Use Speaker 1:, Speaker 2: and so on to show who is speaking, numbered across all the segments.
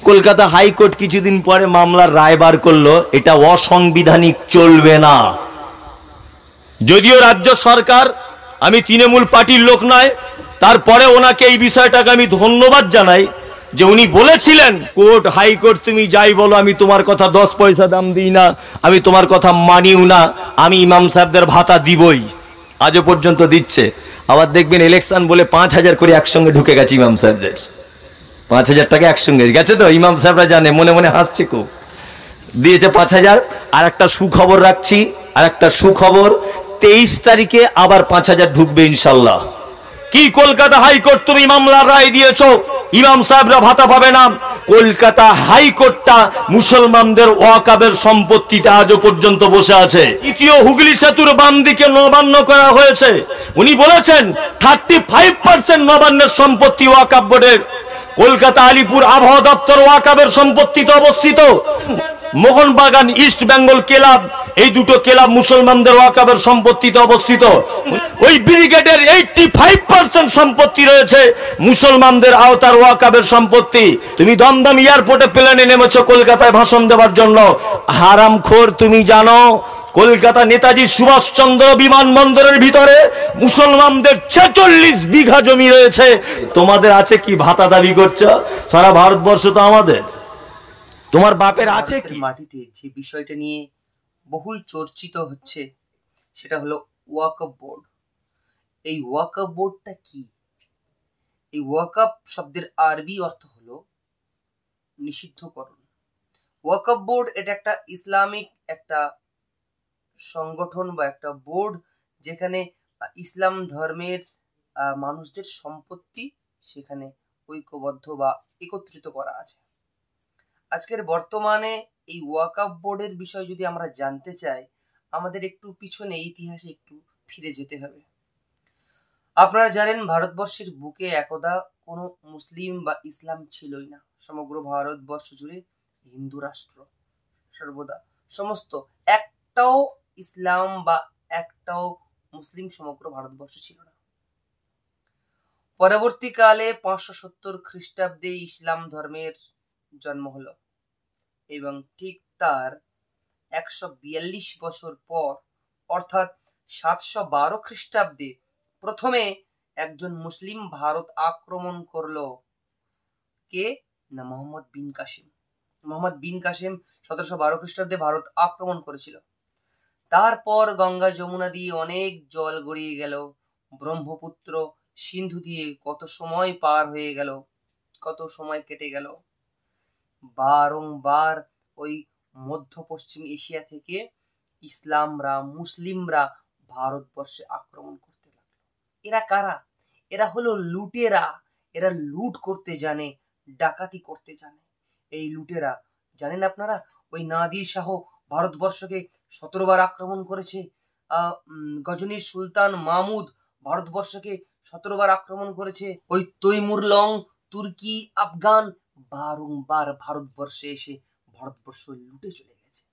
Speaker 1: Kolkata high court কিছুদিন পরে মামলার রায় বার করলো, এটা অসাংবিধানিক, চলবে না। যদিও রাজ্য সরকার, আমি তৃণমূল পার্টির লোক নয়, তারপরে ওনাকে এই বিষয়টাকে আমি ধন্যবাদ জানাই যে উনি বলেছিলেন, কোর্ট হাইকোর্ট তুমি যাই বলো, আমি তোমার কথা 10 পয়সা দাম দিই না, আমি তোমার কথা মানিও না, আমি ইমাম সাহেবদের ভাতা দিবই। আজও পর্যন্ত দিচ্ছে। আবার দেখবেন ইলেকশন বলে 5,000 করে একসঙ্গে ঢুকে গেছে ইমাম সাহেবদের। 5,000 টাকা একসঙ্গে গেছে, তো ইমাম সাহেবরা জানে, মনে মনে হাসছে, খুব দিয়েছে 5,000। আর একটা সুখবর রাখছি, আর একটা সুখবর, 23 তারিখে আবার 5,000 ঢুকবে ইনশাল্লাহ। কি কলকাতা হাইকোর্ট তুমি মামলার রায় দিয়েছো, ইমাম সাহেবরা ভাতা পাবে না? কলকাতা হাইকোর্টটা মুসলমানদের ওয়াকাবের সম্পত্তিতে আজও পর্যন্ত বসে আছে। দ্বিতীয় হুগলি সেতুর বাম দিকে নবান্ন করা হয়েছে, উনি বলেছেন 35% নবান্নের সম্পত্তি ওয়াকাব বোর্ডের। কলকাতা আলিপুর আবহাওয়া দপ্তর ওয়াকাবের সম্পত্তিতে অবস্থিত। মোহনবাগান ইস্ট বেঙ্গল ক্লাব, এই দুটো ক্লাব মুসলমানদের ওয়াকাবের সম্পত্তিতে অবস্থিত। ওই ব্রিগেডের 85% সম্পত্তি রয়েছে মুসলমানদের আওতার ওয়াকাবের সম্পত্তি। তুমি দমদম এয়ারপোর্টে প্লেনে নেমেছো কলকাতায় ভাষণ দেওয়ার জন্য, হারামখোর, তুমি জানো কলকাতা নেতাজি সুভাষচন্দ্র বিমানবন্দরের ভিতরে মুসলমানদের 46 বিঘা জমি রয়েছে। তোমাদের আছে কি ভাতা দাবি করছো? সারা ভারতবর্ষ তো আমাদের। তোমার বাপের আছে কি?
Speaker 2: মাটিতে যে বিষয়টা নিয়ে বহুল চর্চিত হচ্ছে সেটা হলো ওয়াকফ বোর্ড। এই ওয়াকফ বোর্ডটা কি? এই ওয়াকফ শব্দের আরবি অর্থ হলো নিষিদ্ধকরণ। ওয়াকফ বোর্ড এটা একটা ইসলামিক একটা সংগঠন বা একটা বোর্ড, যেখানে ইসলাম ধর্মের মানুষদের সম্পত্তি সেখানে ঐক্যবদ্ধ বা একত্রিত করা আছে। আজকের বর্তমানে এই ওয়াকফ বোর্ডের বিষয় যদি আমরা জানতে চাই, আমাদের একটু পিছনে ইতিহাসে একটু ফিরে যেতে হবে। আপনারা জানেন ভারতবর্ষের বুকে একদা কোনো মুসলিম বা ইসলাম ছিলই না। সমগ্র ভারতবর্ষ জুড়ে হিন্দু রাষ্ট্র সর্বদা, সমস্ত একটাও ইসলাম বা একটাও মুসলিম সমগ্র ভারতবর্ষে ছিল না। পরবর্তীকালে 570 খ্রিস্টাব্দে ইসলাম ধর্মের জন্ম হলো এবং ঠিক তার 142 বছর পর অর্থাৎ 712 খ্রিস্টাব্দে প্রথমে একজন মুসলিম ভারত আক্রমণ করলো। কে না? মোহাম্মদ বিন কাসিম। মোহাম্মদ বিন কাসিম 1712 খ্রিস্টাব্দে ভারত আক্রমণ করেছিল। তারপর গঙ্গা যমুনা দিয়ে অনেক জল গড়িয়ে গেল, ব্রহ্মপুত্র সিন্ধু দিয়ে কত সময় পার হয়ে গেল, কত সময় কেটে গেল। বারংবার ওই মধ্য পশ্চিম এশিয়া থেকে মুসলিমরা ভারতবর্ষে আক্রমণ করতে লাগলো। এরা কারা? এরা হলো লুটেরা। এরা লুট করতে জানে, ডাকাতি করতে জানে। এই লুটেরা, জানেন আপনারা, ওই নাদির শাহ ভারতবর্ষকে 17 বার আক্রমণ করেছে। গজনীর সুলতান মাহমুদ ভারতবর্ষকে 17 বার আক্রমণ করেছে। ওই তৈমুর লং তুর্কি আফগান বারংবার ভারতবর্ষে এসে ভারতবর্ষ লুটে চলে গেছে।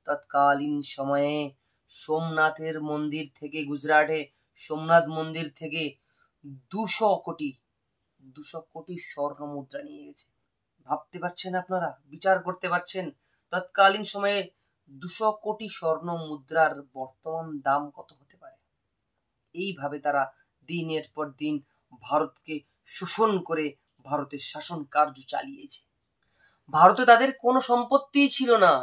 Speaker 2: তৎকালীন সময়ে সোমনাথের মন্দির থেকে, গুজরাটে সোমনাথ মন্দির থেকে 200 কোটি স্বর্ণ মুদ্রা নিয়ে গেছে। ভাবতে পারছেন আপনারা? বিচার করতে পারছেন তৎকালীন সময়ে 200 কোটি স্বর্ণ মুদ্রার বর্তমান দাম কত হতে পারে? এইভাবে তারা দিনের পর দিন ভারতকে শোষণ করে ভারতের শাসন কার্য চালিয়েছে। ভারতে তাদের কোনো সম্পত্তি ছিল না,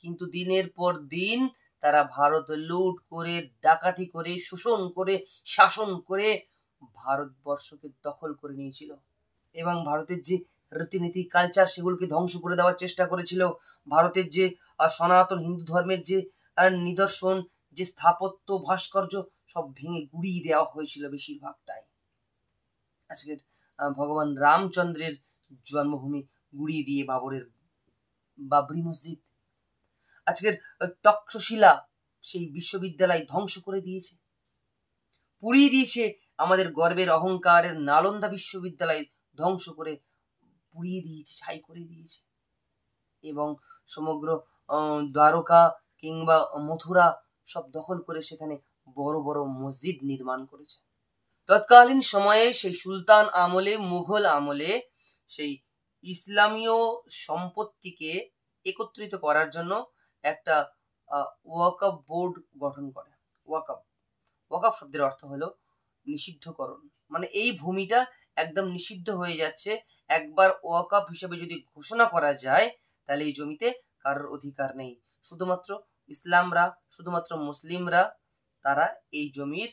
Speaker 2: কিন্তু দিনের পর দিন তারা ভারত লুট করে, ডাকাতি করে, শোষণ করে, শাসন করে ভারতবর্ষকে দখল করে নিয়েছিল এবং ভারতের যে রীতিনীতি কালচার সেগুলোকে ধ্বংস করে দেওয়ার চেষ্টা করেছিল। ভারতের যে সনাতন হিন্দু ধর্মের যে নিদর্শন, যে স্থাপত্য ভাস্কর্য, সব ভেঙে গুড়িয়ে দেওয়া হয়েছিল বেশিরভাগটাই। আজকের ভগবান রামচন্দ্রের জন্মভূমি গুড়িয়ে দিয়ে বাবরি মসজিদ, আজকের তক্ষশিলা সেই বিশ্ববিদ্যালয় ধ্বংস করে দিয়েছে, পুড়িয়ে দিয়েছে। আমাদের গর্বের অহংকারের নালন্দা বিশ্ববিদ্যালয় ধ্বংস করে পুড়িয়ে দিয়েছে, ছাই করে দিয়েছে। এবং সমগ্র দ্বারকা কিংবা মথুরা সব দখল করে সেখানে বড় বড় মসজিদ নির্মাণ করেছে। তৎকালীন সময়ে সেই সুলতান আমলে, মুঘল আমলে সেই ইসলামীয় সম্পত্তিকে একত্রিত করার জন্য একটা ওয়াকফ বোর্ড গঠন করে। ওয়াকফ শব্দের অর্থ হলো নিষিদ্ধকরণ, মানে এই ভূমিটা একদম নিষিদ্ধ হয়ে যাচ্ছে। একবার ওয়াকফ হিসেবে যদি ঘোষণা করা যায় তাহলে এই জমিতে কারোর অধিকার নেই, শুধুমাত্র ইসলামরা, শুধুমাত্র মুসলিমরা তারা এই জমির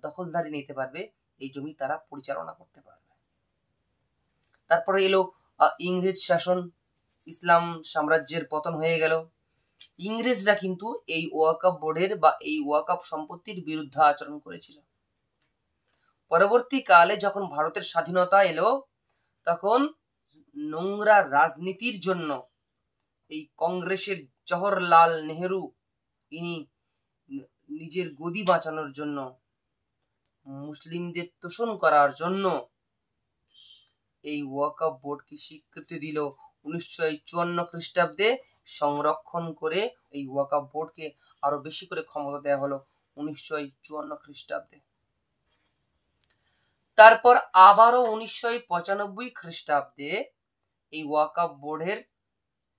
Speaker 2: দখলদারি নিতে পারবে, এই জমি তারা পরিচালনা করতে পারবে। তারপরে এলো ইংরেজ শাসন, ইসলাম সাম্রাজ্যের পতন হয়ে গেল। ইংরেজরা কিন্তু এই ওয়াকফ বোর্ডের বা এই ওয়াকফ সম্পত্তির বিরুদ্ধে আচরণ করেছিল। পরবর্তীকালে যখন ভারতের স্বাধীনতা এলো তখন নোংরা রাজনীতির জন্য এই কংগ্রেসের জওহরলাল নেহেরু ইনি নিজের গদি বাঁচানোর জন্য, মুসলিমদের তোষণ করার জন্য এই ওয়াকফ বোর্ডকে স্বীকৃতি দিল 1954 খ্রিস্টাব্দে। সংরক্ষণ করে এই ওয়াকফ বোর্ডকে আরো বেশি করে ক্ষমতা দেওয়া হলো 1954 খ্রিস্টাব্দে। তারপর আবারও 1995 খ্রিস্টাব্দে এই ওয়াকফ বোর্ডের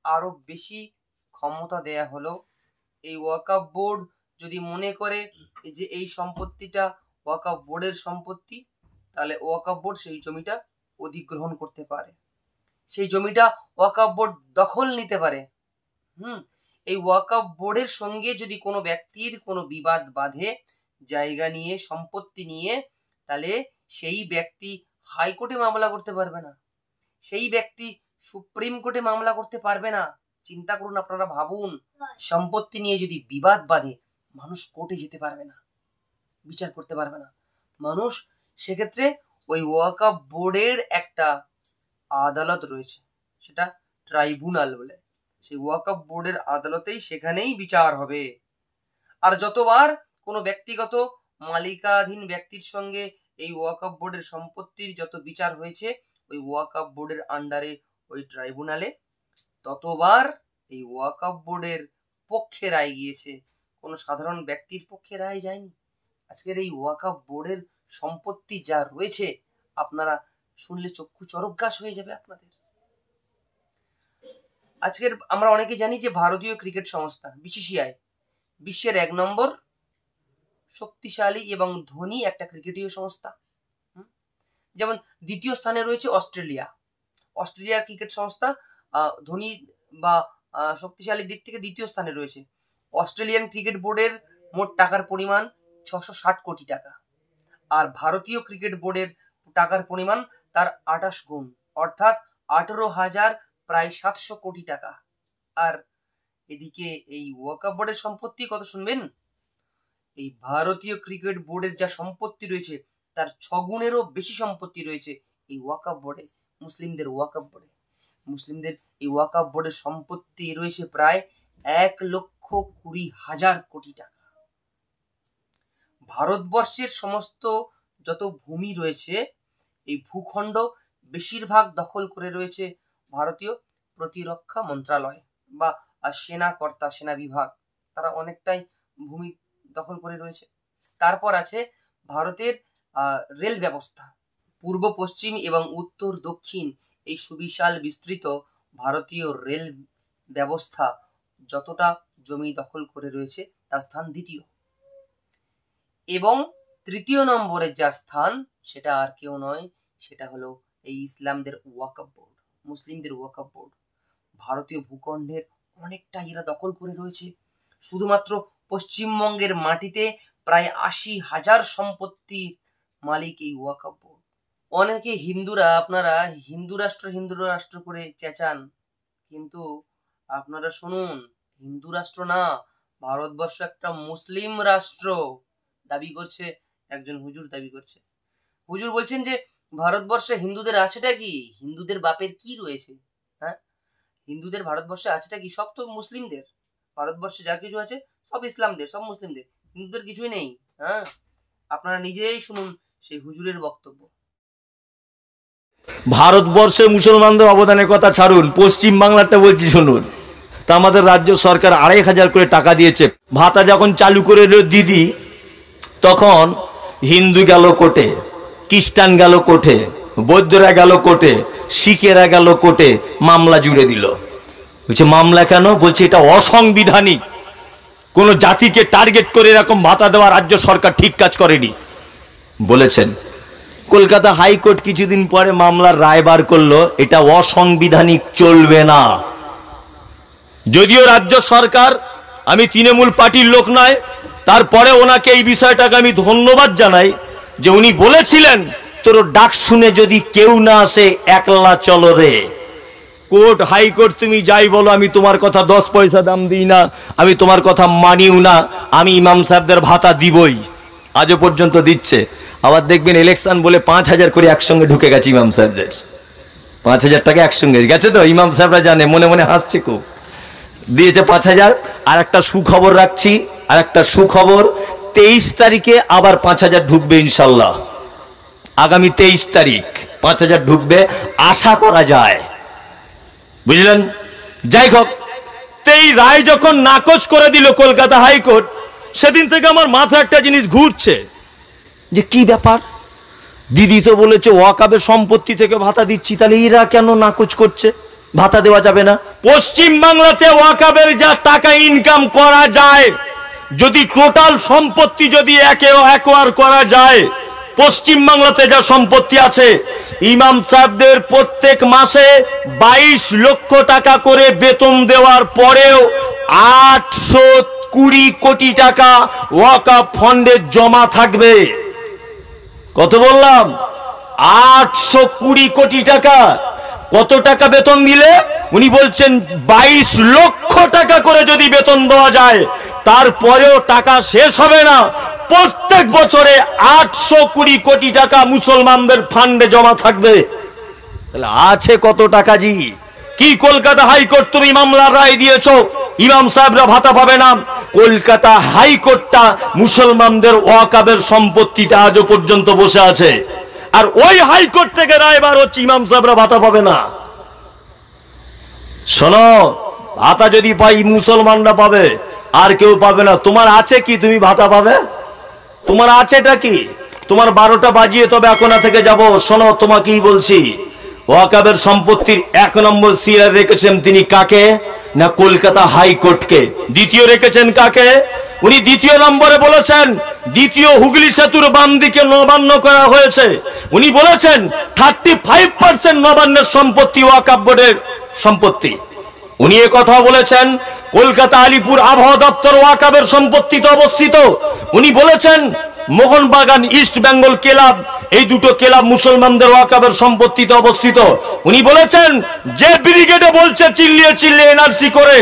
Speaker 2: আরো বেশি ক্ষমতা দেয়া হলো। এই ওয়াকফ বোর্ড যদি মনে করে যে এই সম্পত্তিটা ওয়াকফ বোর্ডের সম্পত্তি, তাহলে ওয়াকফ বোর্ড সেই জমিটা অধিগ্রহণ করতে পারে, সেই জমিটা ওয়াকফ বোর্ড দখল নিতে পারে। এই ওয়াকফ বোর্ডের সঙ্গে যদি কোনো ব্যক্তির কোনো বিবাদ বাঁধে জায়গা নিয়ে, সম্পত্তি নিয়ে, তাহলে সেই ব্যক্তি হাইকোর্টে মামলা করতে পারবে না, সেই ব্যক্তি সুপ্রিম কোর্টে মামলা করতে পারবে না। চিন্তা করুন, আপনারা ভাবুন, সম্পত্তি নিয়ে যদি বিবাদ বাঁধে মানুষ কোর্টে যেতে পারবে না, বিচার করতে পারবে না মানুষ। সেক্ষেত্রে ওই ওয়াকফ বোর্ডের একটা আদালত রয়েছে, সেটা ট্রাইব্যুনাল বলে, সেই ওয়াকফ বোর্ডের আদালতেই সেখানেই বিচার হবে। আর যতবার কোনো ব্যক্তিগত মালিকাধীন ব্যক্তির সঙ্গে এই ওয়াকফ বোর্ডের সম্পত্তির যত বিচার হয়েছে ওই ওয়াকফ বোর্ডের আন্ডারে ওই ট্রাইব্যুনালে, ততবার এই ওয়াকফ বোর্ডের পক্ষে রায় গিয়েছে, কোনো সাধারণ ব্যক্তির পক্ষে রায় যায়নি। আজকের এই ওয়াকফ বোর্ডের সম্পত্তি যা রয়েছে আপনারা শুনলে চক্ষু চরকগাছ হয়ে যাবে আপনাদের। আজকের আমরা অনেকে জানি যে ভারতীয় ক্রিকেট সংস্থা বিসিসিআই বিশ্বের 1 নম্বর শক্তিশালী এবং ধনী একটা ক্রিকেটীয় সংস্থা। যেমন দ্বিতীয় স্থানে রয়েছে অস্ট্রেলিয়ার ক্রিকেট সংস্থা ধনী বা শক্তিশালী দিক থেকে দ্বিতীয় স্থানে রয়েছে। অস্ট্রেলিয়ান ক্রিকেট বোর্ডের মোট টাকার পরিমাণ 660 কোটি টাকা, আর ভারতীয় ক্রিকেট বোর্ডের টাকার পরিমাণ তার 28 গুণ, অর্থাৎ 18,000 প্রায় 700 কোটি টাকা। আর এদিকে এই ওয়াকফ বোর্ডের সম্পত্তি কত শুনবেন? এই ভারতীয় ক্রিকেট বোর্ডের যা সম্পত্তি রয়েছে তার 6 গুণেরও বেশি সম্পত্তি রয়েছে এই ওয়াকফ বোর্ডে, মুসলিমদের ওয়াকফ বোর্ডে। মুসলিমদের এই ওয়াকফ বোর্ডের সম্পত্তি রয়েছে প্রায় 1,20,000 কোটি টাকা। ভারতবর্ষের সমস্ত যত ভূমি রয়েছে এই ভূখণ্ড বেশিরভাগ দখল করে রয়েছে ভারতীয় প্রতিরক্ষা মন্ত্রণালয় বা সেনা বিভাগ, তারা অনেকটাই ভূমি দখল করে রয়েছে। তারপর আছে ভারতের রেল ব্যবস্থা, পূর্ব পশ্চিম এবং উত্তর দক্ষিণ এই সুবিশাল বিস্তৃত ভারতীয় রেল ব্যবস্থা যতটা জমি দখল করে রয়েছে তার স্থান দ্বিতীয়। এবং তৃতীয় নম্বরের যার স্থান সেটা আর কেউ নয়, সেটা হলো এই ইসলামদের ওয়াকফ বোর্ড, মুসলিমদের ওয়াকফ বোর্ড। ভারতীয় ভূখণ্ডের অনেকটা এরা দখল করে রয়েছে। শুধুমাত্র পশ্চিমবঙ্গের মাটিতে প্রায় 80,000 সম্পত্তির মালিক এই ওয়াকফ বোর্ড। অনেকে হিন্দুরা, আপনারা হিন্দু রাষ্ট্র করে চেঁচান, কিন্তু আপনারা শুনুন, হিন্দু রাষ্ট্র না, ভারতবর্ষ একটা মুসলিম রাষ্ট্র দাবি করছে একজন হুজুর, দাবি করছে। হুজুর বলছেন যে ভারতবর্ষে হিন্দুদের আছেটা কি, হিন্দুদের বাপের কি রয়েছে? হ্যাঁ, হিন্দুদের ভারতবর্ষে আছেটা কি? সব তো মুসলিমদের। ভারতবর্ষে যা কিছু আছে সব ইসলামদের, সব মুসলিমদের, হিন্দুদের কিছুই নেই। হ্যাঁ, আপনারা নিজেই শুনুন সেই হুজুরের বক্তব্য।
Speaker 1: ভারতবর্ষে মুসলমানদের অবদানের কথা ছাড়ুন, পশ্চিম বাংলাটা বলছি শুনুন। তা আমাদের রাজ্য সরকার 2,500 করে টাকা দিয়েছে। ভাতা যখন চালু করে এলো দিদি, তখন হিন্দু গেল কোর্টে, খ্রিস্টান গেল কোর্টে, বৌদ্ধরা গেল কোর্টে, শিখেরা গেল কোর্টে, মামলা জুড়ে দিল। বলছে মামলা কেন? বলছে এটা অসাংবিধানিক, কোন জাতিকে টার্গেট করে এরকম ভাতা দেওয়া রাজ্য সরকার ঠিক কাজ করেনি বলেছেন। কলকাতা হাইকোর্ট কিছুদিন পরে মামলার রায় বার করলো, এটা অসাংবিধানিক, চলবে না। যদিও রাজ্য সরকার, আমি তৃণমূল পার্টির লোক নয়, তারপরে ওনাকে এই বিষয়টাকে আমি ধন্যবাদ জানাই যে উনি বলেছিলেন তোর ডাক শুনে যদি কেউ না আসে একলা চলো রে। কোর্ট হাইকোর্ট তুমি যাই বলো, আমি তোমার কথা 10 পয়সা দাম দিই না, আমি তোমার কথা মানিও না, আমি ইমাম সাহেবদের ভাতা দিবই। আজও পর্যন্ত দিচ্ছে। আবার দেখবেন ইলেকশন বলে 5,000 করে একসঙ্গে ঢুকে গেছে ইমাম সাহেবদের, 5,000 টাকা একসঙ্গে গেছে। তো ইমাম সাহেবরা জানে, মনে মনে হাসছে খুব, দিয়েছে 5,000। আর একটা সুখবর রাখছি, আর একটা সুখবর, 23 তারিখে আবার 5,000 ঢুকবে ইনশাল্লাহ। আগামী 23 তারিখ 5,000 ঢুকবে আশা করা যায়, বুঝলেন? যাই হোক, এই রায় যখন নাকচ করে দিল কলকাতা হাইকোর্ট, সেদিন থেকে আমার মাথায় একটা জিনিস ঘুরছে যে কি ব্যাপার, দিদি তো বলেছে ওয়াকাবের সম্পত্তি থেকে ভাতা দিচ্ছি, তাহলে এরা কেন নাকচ করছে? ভাতা দেওয়া যাবে না? পশ্চিম বাংলাতে ওয়াকাবের যা টাকা ইনকাম করা যায়, যদি টোটাল সম্পত্তি যদি একোয়ার করা যায়, পশ্চিম বাংলাতে যা সম্পত্তি আছে, ইমাম সাহেবদের প্রত্যেক মাসে 22 লক্ষ টাকা করে বেতন দেওয়ার পরেও 820 কোটি টাকা ওয়াকাব ফান্ডে জমা থাকবে। কত বললাম? 820 কোটি টাকা। কত টাকা বেতন দিলে? উনি বলছেন 22 লক্ষ টাকা করে যদি বেতন দেওয়া যায়, তারপরেও টাকা শেষ হবে না। প্রত্যেক বছরে 820 কোটি টাকা মুসলমানদের ফান্ডে জমা থাকবে। তাহলে আছে কত টাকা জি? কি কলকাতা হাইকোর্ট তুমি মামলার রায় দিয়েছো ইমাম সাহেবরা ভাতা পাবে না? কলকাতা হাইকোর্টটা মুসলমানদের ওয়াকাবের সম্পত্তিতে আজও পর্যন্ত বসে আছে, আর ওই হাইকোর্ট থেকে রায় বার হচ্ছে ইমাম সাহেবরা ভাতা পাবে না। শোনো, ভাতা যদি পাই মুসলমানরা পাবে, আর কেউ পাবে না। তোমার আছে কি তুমি ভাতা পাবে? তোমার আছেটা কি? তোমার 12টা বাজিয়ে তবে এখনা থেকে যাব। শোনো, তোমাকেই বলছি, ওয়াকাবের সম্পত্তির 1 নম্বর সিআর রেখেছেন তিনি কাকে? না কলকাতা হাইকোর্টকে। দ্বিতীয় রেখেছেন কাকে? উনি দ্বিতীয় নম্বরে বলেছেন দ্বিতীয় হুগলি সেতুর বাম দিকে নবান্ন করা হয়েছে। উনি বলেছেন 35% নবান্নের সম্পত্তি ওয়াকাব বোর্ডের সম্পত্তি। উনি কথা বলেছেন কলকাতা আলিপুর আবহাওয়া দপ্তর ওয়াকাবের সম্পত্তিতে অবস্থিত। উনি বলেছেন মোহনবাগান ইস্ট বেঙ্গল ক্লাব, এই দুটো ক্লাব মুসলমানদের ওয়াকাবের সম্পত্তিতে অবস্থিত। উনি বলেছেন যে ব্রিগেডে বলছে চিল্লিয়ে চিল্লিয়ে এনআরসি করে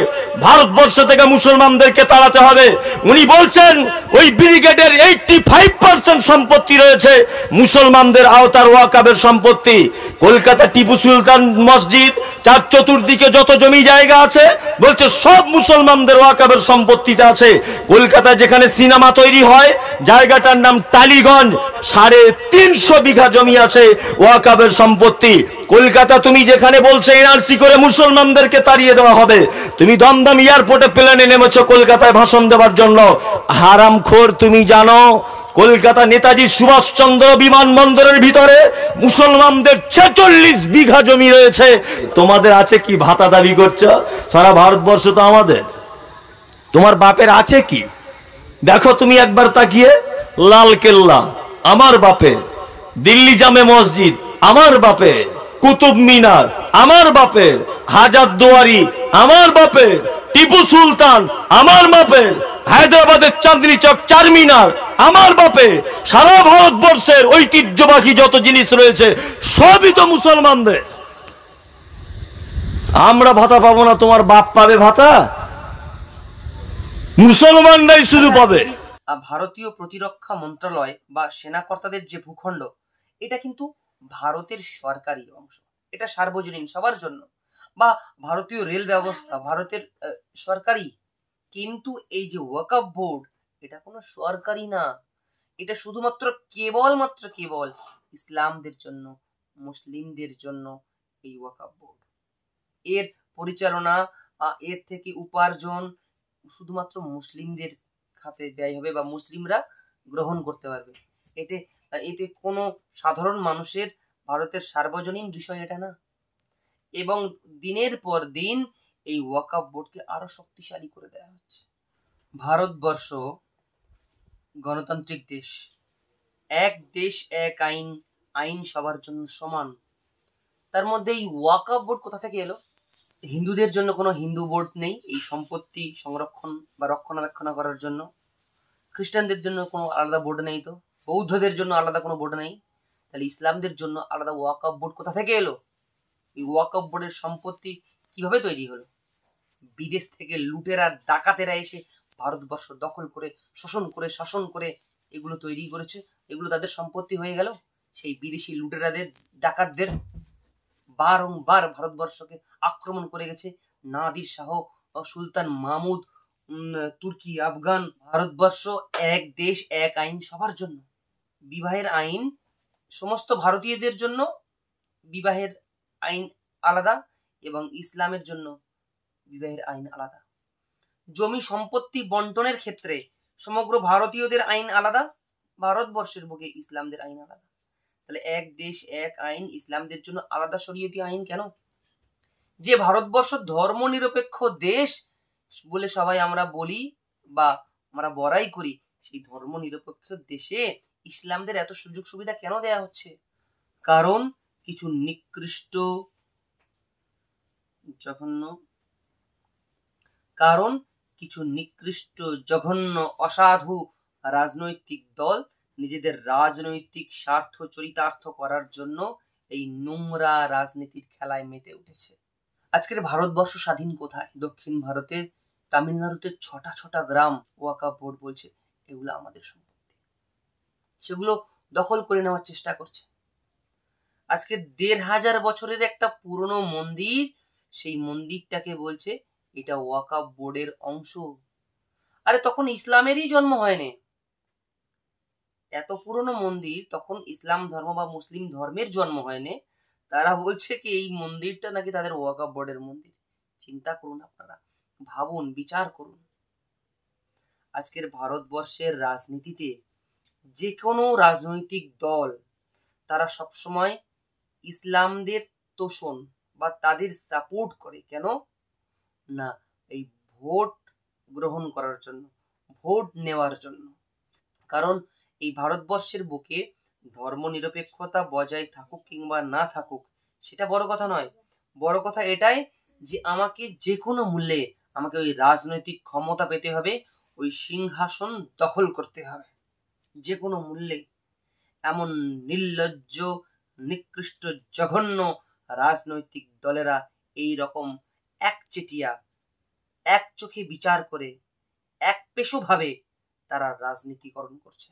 Speaker 1: ভারতবর্ষ থেকে মুসলমানদেরকে তাড়াতে হবে, উনি বলছেন ওই ব্রিগেডের 85% সম্পত্তি রয়েছে মুসলমানদের আওতার ওয়াকাবের সম্পত্তি। কলকাতা টিপু সুলতান মসজিদ, চার চতুর্দিকে যত জমি জায়গা আছে, বলছে সব মুসলমানদের ওয়াকাবের সম্পত্তিতে আছে। কলকাতা যেখানে সিনেমা তৈরি হয়, জায়গাটার নাম টালিগঞ্জ, 350 বিঘা জমি আছে ওয়াকাবের সম্পত্তি। কলকাতা তুমি যেখানে বলছে এনআরসি করে মুসলমানদেরকে তাড়িয়ে দেওয়া হবে, তুমি দমদম এয়ারপোর্টে প্লেনে নেমেছো কলকাতায় ভাষণ দেওয়ার জন্য। হারামখোর, তুমি জানো কলকাতা নেতাজি সুভাষচন্দ্র বিমানবন্দরের ভিতরে মুসলমানদের 46 বিঘা জমি রয়েছে। তোমাদের আছে কি ভাতা দাবি করছো? সারা ভারতবর্ষ তো আমাদের। তোমার বাপের আছে কি? দেখো তুমি একবার তাকিয়ে, লাল কেল্লা আমার বাপের, দিল্লি জামে মসজিদ আমার বাপের, কুতুব মিনার আমার বাপের, হাজার দুয়ারি আমার বাপের, টিপু সুলতান আমার বাপের, হায়দ্রাবাদের চাঁদনি চক চারমিনার আমার বাপের। সারা ভারতবর্ষের ঐতিহ্যবাহী যত জিনিস রয়েছে সবই তো মুসলমানদের। আমরা ভাতা পাবো না, তোমার বাপ পাবে ভাতা? মুসলমানরাই শুধু পাবে।
Speaker 2: ভারতীয় প্রতিরক্ষা মন্ত্রণালয় বা সেনাকর্তাদের যে ভূখণ্ড, এটা কিন্তু ভারতের সরকারি অংশ, এটা সার্বজনীন সবার জন্য। বা ভারতীয় রেল ব্যবস্থা ভারতের সরকারি, কিন্তু এই যে ওয়াকফ বোর্ড, এটা কোনো সরকারি না, এটা শুধুমাত্র কেবল ইসলামদের জন্য, মুসলিমদের জন্য এই ওয়াকফ বোর্ড। এর পরিচালনা, এর থেকে উপার্জন শুধুমাত্র মুসলিমদের খাতে ব্যয় হবে বা মুসলিমরা গ্রহণ করতে পারবে। এতে কোনো সাধারণ মানুষের, ভারতের সার্বজনীন বিষয় এটা না। এবং দিনের পর দিন এই ওয়াকফ বোর্ডকে আরো শক্তিশালী করে দেওয়া হচ্ছে। ভারতবর্ষ গণতান্ত্রিক দেশ, এক দেশ এক আইন, আইন সবার জন্য সমান। তার মধ্যে এই ওয়াকফ বোর্ড কোথা থেকে এলো? হিন্দুদের জন্য কোনো হিন্দু বোর্ড নেই এই সম্পত্তি সংরক্ষণ বা রক্ষণাবেক্ষণ করার জন্য। খ্রিস্টানদের জন্য কোনো আলাদা বোর্ড নেই, তো বৌদ্ধদের জন্য আলাদা কোনো বোর্ড নেই। তাহলে ইসলামদের জন্য আলাদা ওয়াকফ বোর্ড কোথা থেকে এলো? এই ওয়াকফ বোর্ডের সম্পত্তি কিভাবে তৈরি হলো? বিদেশ থেকে লুটেরা ডাকাতেরা এসে ভারতবর্ষ দখল করে শোষণ করে শাসন করে এগুলো তৈরি করেছে, এগুলো তাদের সম্পত্তি হয়ে গেল। সেই বিদেশি লুটেরাদের ডাকাতদের বারংবার ভারতবর্ষকে আক্রমণ করে গেছে নাদির শাহ, সুলতান মাহমুদ, তুর্কি, আফগান। ভারতবর্ষ এক দেশ এক আইন সবার জন্য। বিবাহের আইন সমস্ত ভারতীয়দের জন্য বিবাহের আইন আলাদা এবং ইসলামের জন্য বিবাহের আইন আলাদা। জমি সম্পত্তি বন্টনের ক্ষেত্রে সমগ্র ভারতীয়দের আইন আলাদা, ভারতবর্ষের বুকে ইসলামদের আইন আলাদা। তাহলে এক দেশ এক আইন, ইসলামদের জন্য আলাদা শরীয়তি আইন কেন? যে ভারতবর্ষ ধর্মনিরপেক্ষ দেশ বলে সবাই আমরা বলি বা আমরা বড়াই করি, সেই ধর্মনিরপেক্ষ দেশে ইসলামদের এত সুযোগ সুবিধা কেন দেয়া হচ্ছে? কারণ কিছু নিকৃষ্ট জঘন্য অসাধু রাজনৈতিক দল নিজেদের রাজনৈতিক স্বার্থ চরিতার্থ করার জন্য এই নোংরা রাজনীতির খেলায় মেতে উঠেছে। আজকের ভারতবর্ষ স্বাধীন কোথায়? দক্ষিণ ভারতে তামিলনাড়ুতে ছটা গ্রাম ওয়াকফ বোর্ড বলছে এগুলো আমাদের সম্পত্তি, সেগুলো দখল করে নেওয়ার চেষ্টা করছে। আজকে ১৫০০ বছরের একটা পুরনো মন্দির, সেই মন্দিরটাকে বলছে এটা ওয়াকফ বোর্ডের অংশ। আরে তখন ইসলামেরই জন্ম হয়নি, এত পুরনো মন্দির তখন ইসলাম ধর্ম বা মুসলিম ধর্মের জন্ম হয়নি, তারা বলছে কি এই মন্দিরটা নাকি তাদের ওয়াকফ বোর্ডের মন্দির। চিন্তা করুন, আপনারা ভাবুন, বিচার করুন। আজকের ভারতবর্ষের রাজনীতিতে যে কোনো রাজনৈতিক দল তারা সবসময় ইসলামদের তোষণ বা তাদের সাপোর্ট করে। কেন না? এই ভোট গ্রহণ করার জন্য, ভোট নেওয়ার জন্য। কারণ এই ভারতবর্ষের বুকে ধর্মনিরপেক্ষতা বজায় থাকুক কিংবা না থাকুক সেটা বড় কথা নয়। বড় কথা এটাই যে আমাকে যে কোনো মূল্যে আমাকে ওই রাজনৈতিক ক্ষমতা পেতে হবে, ওই সিংহাসন দখল করতে হবে যে কোনো মূল্যে। এমন নির্লজ্জ, নিকৃষ্ট, জঘন্য রাজনৈতিক দলেরা এই রকম একচেটিয়া, এক চোখে বিচার করে একপেশভাবে তারা রাজনীতিকরণ করছে।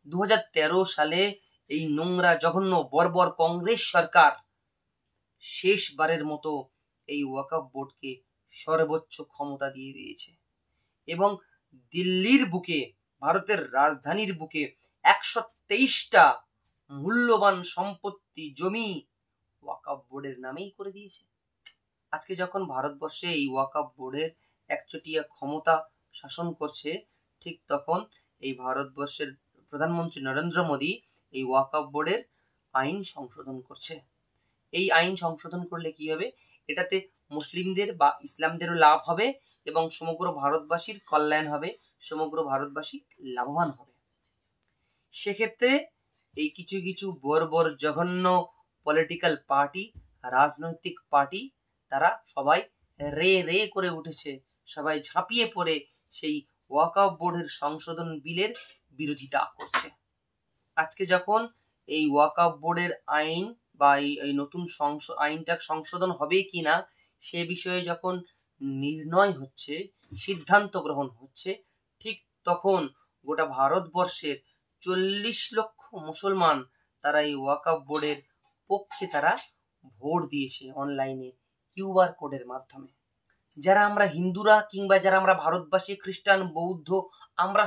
Speaker 2: ২০১৩ সালে এই নোংরা জঘন্য বর্বর কংগ্রেস সরকার শেষবারের মতো এই ওয়াকফ বোর্ডকে সর্বোচ্চ ক্ষমতা দিয়ে দিয়েছে এবং দিল্লির বুকে, ভারতের রাজধানীর বুকে ১২৩টা মূল্যবান সম্পত্তি, জমি ওয়াকফ বোর্ডের নামেই করে দিয়েছে। আজকে যখন ভারতবর্ষে এই ওয়াকফ বোর্ডের একচেটিয়া ক্ষমতা শাসন করছে, ঠিক তখন এই ভারতবর্ষের প্রধানমন্ত্রী নরেন্দ্র মোদী এই ওয়াকফ বোর্ডের আইন সংশোধন করছে। এই আইন সংশোধন করলে কি হবে? এটাতে মুসলিমদের বা ইসলামদেরও লাভ হবে এবং সমগ্র ভারতবাসীর কল্যাণ হবে, সমগ্র ভারতবাসী লাভবান হবে। সেক্ষেত্রে এই কিছু কিছু বর্বর জঘন্য পলিটিক্যাল পার্টি, রাজনৈতিক পার্টি, তারা সবাই রে করে উঠেছে, সবাই ঝাঁপিয়ে পড়ে সেই ওয়াকফ বোর্ডের সংশোধন বিলের বিরোধিতা করছে। আজকে যখন এই ওয়াকফ বোর্ডের আইন বা এই নতুন আইনটা সংশোধন হবে কিনা সে বিষয়ে যখন নির্ণয় হচ্ছে, সিদ্ধান্ত গ্রহণ হচ্ছে, ঠিক তখন গোটা ভারতবর্ষের ৪০ লক্ষ মুসলমান তারা এই ওয়াকফ বোর্ডের পক্ষে তারা ভোট দিয়েছে অনলাইনে কিউআর কোডের মাধ্যমে। যারা আমরা হিন্দুরা কিংবা যারা আমরা ভারতবাসী, খ্রিস্টান, বৌদ্ধ, আমরা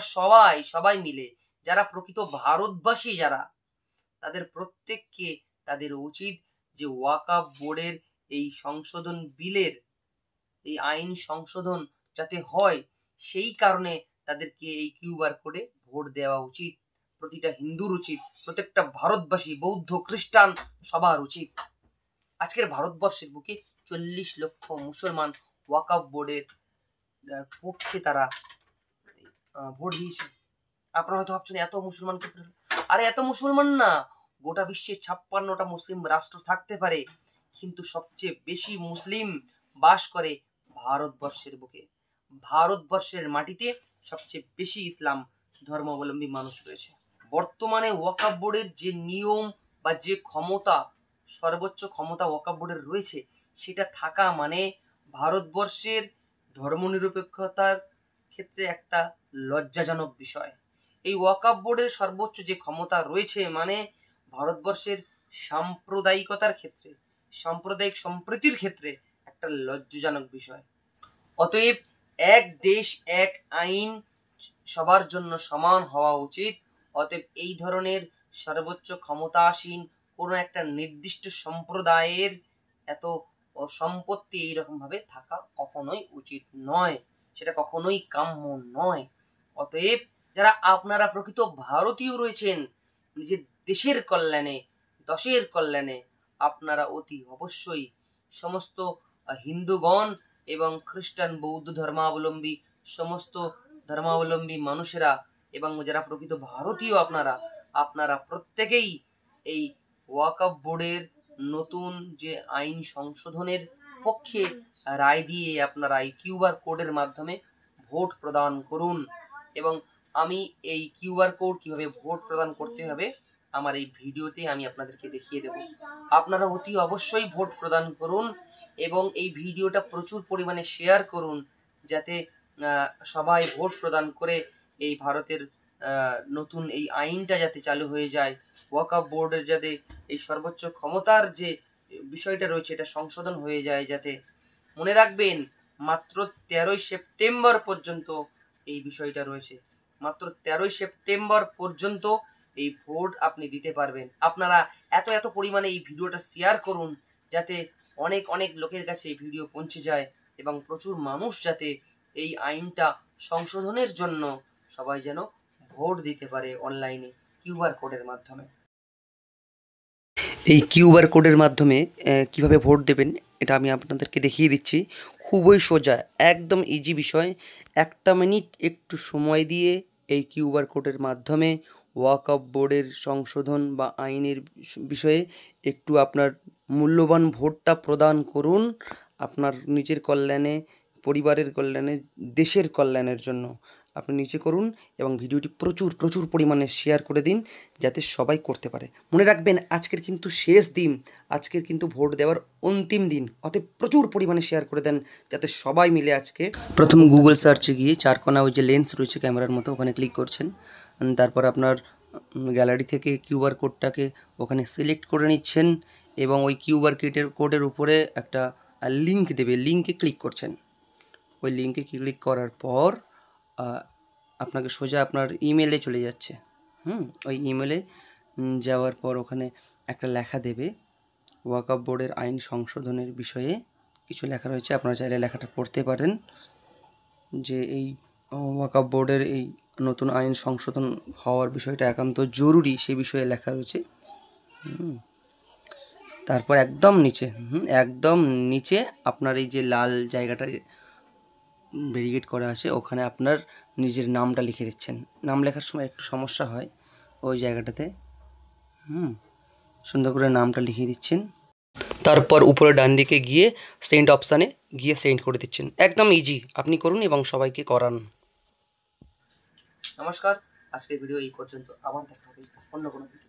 Speaker 2: সবাই মিলে যারা প্রকৃত ভারতবাসী, যারা তাদের প্রত্যেককে তাদের উচিত যে ওয়াকফ বোর্ডের এই সংশোধন বিলের এই আইন সংশোধন যাতে হয় সেই কারণে তাদেরকে এই কিউআর কোডে ভোট দেওয়া উচিত। প্রতিটা হিন্দুর উচিত, প্রত্যেকটা ভারতবাসী, বৌদ্ধ, খ্রিস্টান সবার উচিত। আজকের ভারতবর্ষের বুকে 40 লক্ষ মুসলমান ওয়াকফ বোর্ডের পক্ষে তারা ভোট দিয়েছে। আপনারা হয়তো ভাবছেন এত মুসলমান কি করে হলো? আরে এত মুসলমান না, গোটা বিশ্বে 56টা মুসলিম রাষ্ট্র থাকতে পারে, কিন্তু সবচেয়ে বেশি মুসলিম বাস করে ভারতবর্ষের বুকে। ভারতবর্ষের মাটিতে সবচেয়ে বেশি ইসলাম ধর্মাবলম্বী মানুষ রয়েছে। বর্তমানে ওয়াকফ বোর্ডের যে নিয়ম বা যে ক্ষমতা, সর্বোচ্চ ক্ষমতা ওয়াকফ বোর্ডের রয়েছে, সেটা থাকা মানে ভারতবর্ষের ধর্মনিরপেক্ষতার ক্ষেত্রে একটা লজ্জাজনক বিষয়। এই ওয়াকফ বোর্ডের সর্বোচ্চ যে ক্ষমতা রয়েছে মানে ভারতবর্ষের সাম্প্রদায়িকতার ক্ষেত্রে, সাম্প্রদায়িক সম্প্রীতির ক্ষেত্রে একটা লজ্জাজনক বিষয়। অতএব এক দেশ এক আইন সবার জন্য সমান হওয়া উচিত। অতএব এই ধরনের সর্বোচ্চ ক্ষমতাসীন কোনো একটা নির্দিষ্ট সম্প্রদায়ের এত সম্পত্তি এইরকম ভাবে থাকা কখনোই উচিত নয়, সেটা কখনোই কাম্য নয়। অতএব যারা আপনারা প্রকৃত ভারতীয় রয়েছেন, নিজের দেশের কল্যাণে, দশের কল্যাণে, আপনারা অতি অবশ্যই সমস্ত হিন্দুগণ এবং খ্রিস্টান বৌদ্ধ ধর্মাবলম্বী সমস্ত ধর্মাবলম্বী মানুষেরা এবং যারা প্রকৃত ভারতীয় আপনারা প্রত্যেকেই এই ওয়াকফ বোর্ডের নতুন যে আইন সংশোধনের পক্ষে রায় দিয়ে আপনারা এই কিউআর কোডের মাধ্যমে ভোট প্রদান করুন। এবং আমি এই কিউআর কোড কিভাবে ভোট প্রদান করতে হবে আমার এই ভিডিওতে আমি আপনাদেরকে দেখিয়ে দেব। আপনারা অতি অবশ্যই ভোট প্রদান করুন এবং এই ভিডিওটা প্রচুর পরিমাণে শেয়ার করুন, যাতে সবাই ভোট প্রদান করে এই ভারতের নতুন এই আইনটা যাতে চালু হয়ে যায়, ওয়াকফ বোর্ডের যাতে এই সর্বোচ্চ ক্ষমতার যে বিষয়টা রয়েছে এটা সংশোধন হয়ে যায়। যাতে মনে রাখবেন, মাত্র 13ই সেপ্টেম্বর পর্যন্ত এই বিষয়টা রয়েছে, মাত্র 13ই সেপ্টেম্বর পর্যন্ত এই ভোট আপনি দিতে পারবেন। আপনারা এত পরিমাণে এই ভিডিওটা শেয়ার করুন যাতে অনেক লোকের কাছে এই ভিডিও পৌঁছে যায় এবং প্রচুর মানুষ যাতে এই আইনটা সংশোধনের জন্য সবাই যেন ভোট দিতে পারে অনলাইনে কিউআর কোডের মাধ্যমে। এই কিউআর কোডের মাধ্যমে কিভাবে ভোট দেবেন এটা আমি আপনাদেরকে দেখিয়ে দিচ্ছি। খুবই সোজা, একদম ইজি বিষয়। 1 মিনিট একটু সময় দিয়ে এই কিউআর কোডের মাধ্যমে ওয়াকফ বোর্ডের সংশোধন বা আইনের বিষয়ে একটু আপনার মূল্যবান ভোটটা প্রদান করুন, আপনার নিজের কল্যাণে, পরিবারের কল্যাণে, দেশের কল্যাণের জন্য আপনি নিচে করুন এবং ভিডিওটি প্রচুর পরিমাণে শেয়ার করে দিন যাতে সবাই করতে পারে। মনে রাখবেন, আজকের কিন্তু শেষ দিন, আজকের কিন্তু ভোট দেওয়ার অন্তিম দিন। অতএব প্রচুর পরিমাণে শেয়ার করে দেন যাতে সবাই মিলে আজকে প্রথম গুগল সার্চে গিয়ে চারকোনা ওই যে লেন্স রয়েছে ক্যামেরার মতো ওখানে ক্লিক করছেন, তারপর আপনার গ্যালারি থেকে কিউআর কোডটাকে ওখানে সিলেক্ট করে নিচ্ছেন এবং ওই কিউআর কোডের উপরে একটা লিঙ্ক দেবে, লিঙ্কে ক্লিক করছেন। ওই লিঙ্কে ক্লিক করার পর আপনাকে সোজা আপনার ইমেলে চলে যাচ্ছে। ওই ইমেলে যাওয়ার পর ওখানে একটা লেখা দেবে, ওয়াকফ বোর্ডের আইন সংশোধনের বিষয়ে কিছু লেখা রয়েছে, আপনারা চাইলে লেখাটা পড়তে পারেন যে এই ওয়াকফ বোর্ডের এই নতুন আইন সংশোধন হওয়ার বিষয়টা একান্ত জরুরি, সে বিষয়ে লেখা রয়েছে। তারপর একদম নিচে আপনার এই যে লাল জায়গাটা ব্যারিকেড করা আছে ওখানে আপনার নিজের নামটা লিখে দিচ্ছেন। নাম লেখার সময় একটু সমস্যা হয় ওই জায়গাটাতে, সুন্দর করে নামটা লিখে দিচ্ছেন। তারপর উপরে ডান দিকে গিয়ে সেন্ড অপশানে গিয়ে সেন্ড করে দিচ্ছেন। একদম ইজি, আপনি করুন এবং সবাইকে করান। নমস্কার, আজকের ভিডিও এই পর্যন্ত, আবার দেখা হবে অন্য কোনো ভিডিও।